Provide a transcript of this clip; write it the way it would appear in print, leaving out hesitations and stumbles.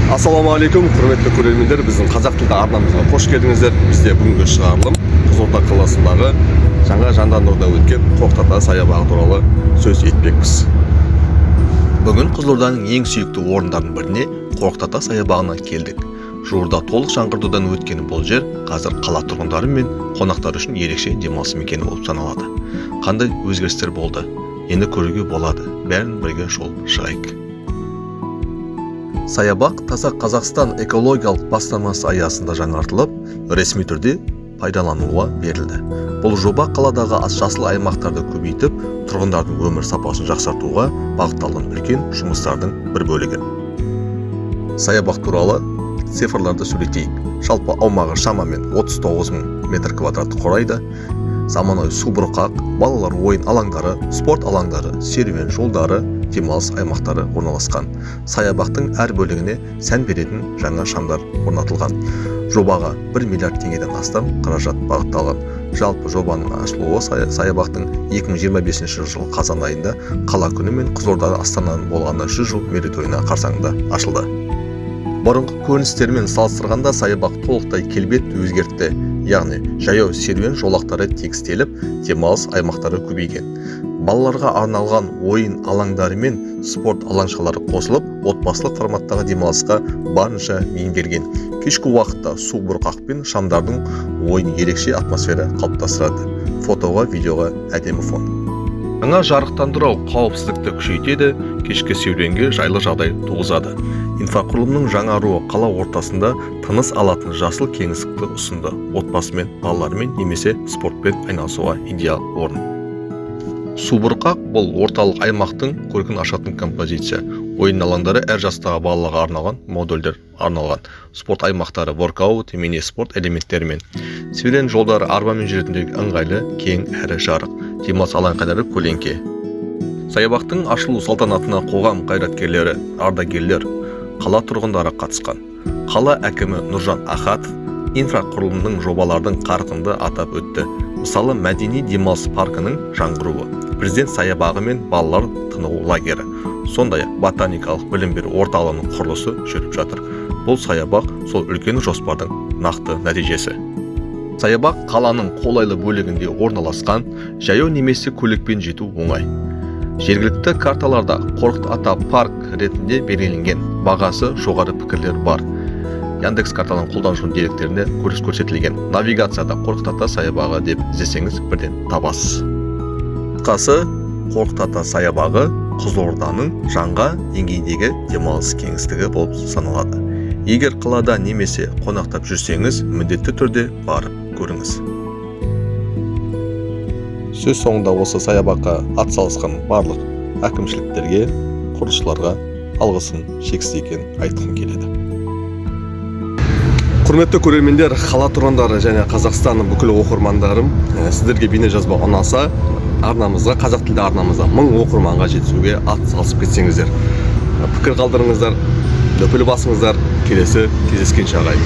Ассалаумағалейкум, құрметті көрермендер, біздің қазақ тілді арнамызға қош келдіңіздер. Бізде бүгінгі шығарылым Қызылорда қаласындағы жаңа жандандыруда өткен Қорқыт-ата саябағы туралы сөз етпекпіз. Бүгін Қызылорданың ең сүйікті орындарының біріне Қорқыт-ата саябағына келдік. Жуырда толық жаңғыртудан өткен бұл жер қазір қала тұрғындары мен қонақтар үшін ерекше демалыс мекені болып саналады. Қандай өзгерістер болды? Енді көруге болады. Бәрін бірге шолып шығайық. Саябақ Таза Қазақстан экологиялық бастамасы аясында жаңартылып, ресми түрде пайдалануға берілді. Бұл жоба қаладағы жасыл аймақтарды көбейтіп, тұрғындардың өмір сапасын жақсартуға бағытталған үлкен жұмыстардың бір бөлігі. Саябақ туралы цифрларды сөйлетейік. Жалпы аумағы шамамен 39.000 метр квадрат құрайды. Заманауи субұрқақ, балалар ойын алаңдары, спорт алаңдары, серуен жолдары, демалыс аймақтары орналасқан. Саябақтың әр бөлігіне сән беретін жаңа шамдар орнатылған. Жобаға 1 миллиард теңгеден астам қаражат бағытталған. Жалпы жобаның ашылуы саябақтың 2025 жыл қазан айында қала күні мен Қызылорда Астананың болғанда 100 жыл мерейтойына қарсаңында ашылды. Бұрынғы көріністермен салыстырғанда саябақ толықтай келбет өзгертті. Яғни жаяу серуен жолақтары тегістеліп, демалыс аймақтары көбейген. Балаларға арналған ойын алаңдары мен спорт алаңшалары қосылып, отбасылық форматтағы демалысқа барынша бейімделген. Кешкі уақытта су бұрқақ пен шамдардың ойын ерекше атмосфера қалыптастырады. Фотоға, видеоға әдемі фон. Жаңа жарықтандыру қауіпсіздікті күшейтеді, кешкі серуенге жайлы жағдай туғызады. Инфрақұрылымның жаңаруы қала ортасында тыныс алатын жасыл кеңістікті ұсынды. Отбасымен, балалармен немесе спортпен айналысуға идеал орын. Субұрқақ бұл орталық аймақтың көркін ашатын композиция. Ойын алаңдары әр жастағы балаларға арналған модульдер арналған. Спорт аймақтары воркаут, мини спорт элементтерімен. Серуен жолдары арбамен жүретіндегі ыңғайлы, кең әрі жарық. Демалыс алаңқайлары көлеңке. Саябақтың ашылу салтанатына қоғам қайраткерлері, ардагерлер, қала тұрғындары қатысқан. Қала әкімі Нұржан Ахатов инфрақұрылымның жобалардың қарқынды атап өтті. Мысалы, мәдени демалыс паркінің жаңғыруы, президент саябағы мен балалар тынығу лагері, сондай-ақ ботаникалық білім беру орталығының құрылысы жүріп жатыр. Бұл саябақ сол үлкен жоспардың нақты нәтижесі. Саябақ қаланың қолайлы бөлігінде орналасқан, жаяу немесе көлікпен жету оңай. Жергілікті карталарда Қорқыт-ата парк ретінде белгіленген, бағасы жоғары пікірлер бар. Яндекс картаның қолданушының деректерінде көрсетілген. Навигацияда Қорқыт-ата саябағы деп іздесеңіз бірден табасыз. Қысқасы, Қорқыт-ата саябағы Қызылорданың жаңа деңгейдегі демалыс кеңістігі болып саналады. Егер қалада немесе қонақтап жүрсеңіз, міндетті түрде барып көріңіз. Сөз соңында осы саябаққа атсалысқан барлық әкімшіліктерге, құрылысшыларға алғысын шексіз екенін айтқым келеді. Құрметті көрермендер, қала тұрғындары және Қазақстанның бүкіл оқырмандарым, сіздерге бейне жазба ұнаса, арнамызға, қазақ тілді арнамызға 1000 оқырманға жетуге атсалысып кетсеңіздер. Пікір қалдырыңыздар, лүпіл басыңыздар, келесі кездескенше ағайын.